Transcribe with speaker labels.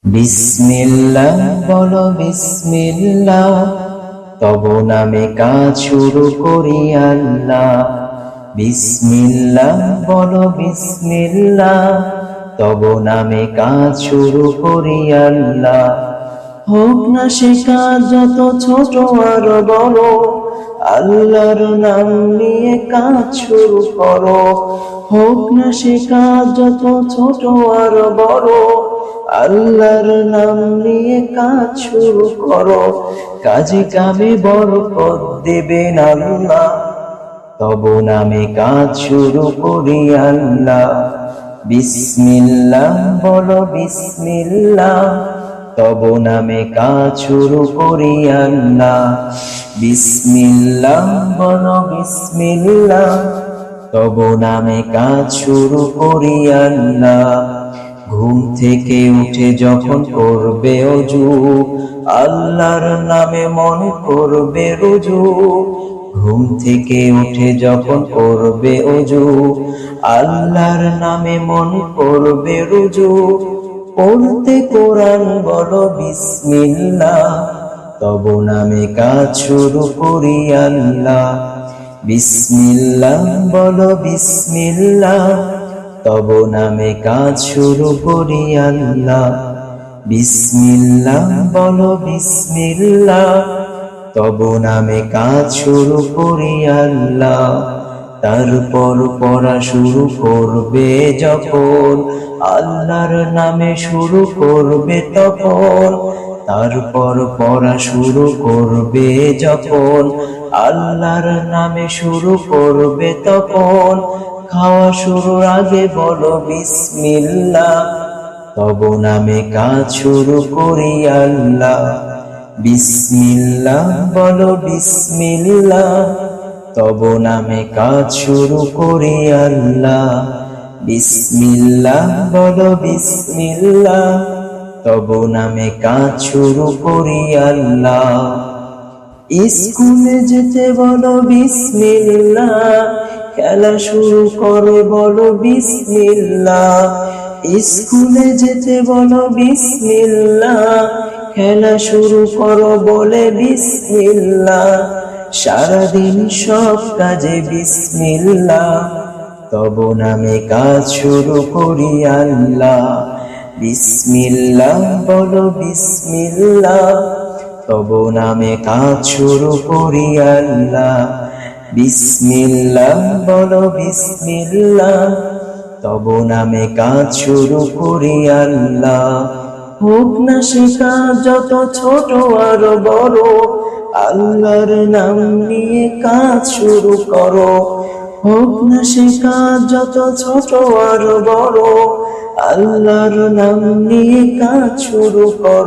Speaker 1: বিসমিল্লাহ বলো বিসমিল্লাহ, তব নামে কাজ শুরু করি আল্লাহ। বিসমিল্লাহ বলো বিসমিল্লাহ, তব নামে কাজ শুরু করি আল্লাহ। হোক না সে কাজ যত ছোট আর বড়, আল্লাহর নাম নিয়ে কাজ শুরু করো। হোক না সে কাজ যত ছোট আর বড়, আল্লাহর নাম নিয়ে কাজ শুরু করো। কাজে কামে বরকত দেবেন আল্লাহ, তব নামে কাজ শুরু করি আল্লাহ। বিসমিল্লাহ বলো বিসমিল্লাহ, তব নামে কাজ শুরু করি আল্লাহ। বিসমিল্লাহ বলো বিসমিল্লাহ, তব নামে কাজ শুরু করি আল্লাহ। ঘুম থেকে উঠে যখন করবে ওযু, আল্লাহর নামে মনে করবে রুজু। ঘুম থেকে উঠে যখন করবে ওযু, আল্লাহর নামে মনে করবে রুজু। পড়তে কোরআন বলো বিসমিল্লাহ, তব নামে কাজ শুরু করি আল্লাহ। বিসমিল্লাহ বলো বিসমিল্লাহ, তব নামে কাজ শুরু করি আল্লাহ। বিসমিল্লাহ বলো বিসমিল্লাহ, তব নামে কাজ শুরু করি আল্লাহ। তারপর পড়া শুরু করবে যখন, আল্লাহর নামে শুরু করবে তখন। তারপর পড়া শুরু করবে যখন, আল্লাহর নামে শুরু করবে তখন। খাওয়া শুরুর আগে বলো বিসমিল্লাহ, তব নামে কাজ শুরু করি আল্লাহ। বিসমিল্লাহ বলো বিসমিল্লাহ, তব নামে কাজ শুরু করি আল্লাহ। বিসমিল্লাহ বলো বিসমিল্লাহ, তব নামে কাজ শুরু করি আল্লাহ। স্কুলে যেতে বলো বিসমিল্লাহ, খেলা শুরু করে বলো বিসমিল্লাহ। স্কুলে যেতে বলো বিসমিল্লাহ, খেলা শুরু করো বলে বিসমিল্লাহ। সারাদিন সব কাজে বিসমিল্লাহ, তব নামে কাজ শুরু করি আল্লাহ। বিসমিল্লাহ বলো বিসমিল্লাহ, তব নামে কাজ শুরু করি আল্লাহ। বিসমিল্লাহ বলো বিসমিল্লাহ, তব নামে কাজ শুরু করি আল্লাহ। হোক না সে কাজ যত ছোট আর বড়, আল্লাহর নাম নিয়ে কাজ শুরু করো। হোক না সে কাজ যত ছোট আর বড়, আল্লাহর নাম নিয়ে কাজ শুরু করো।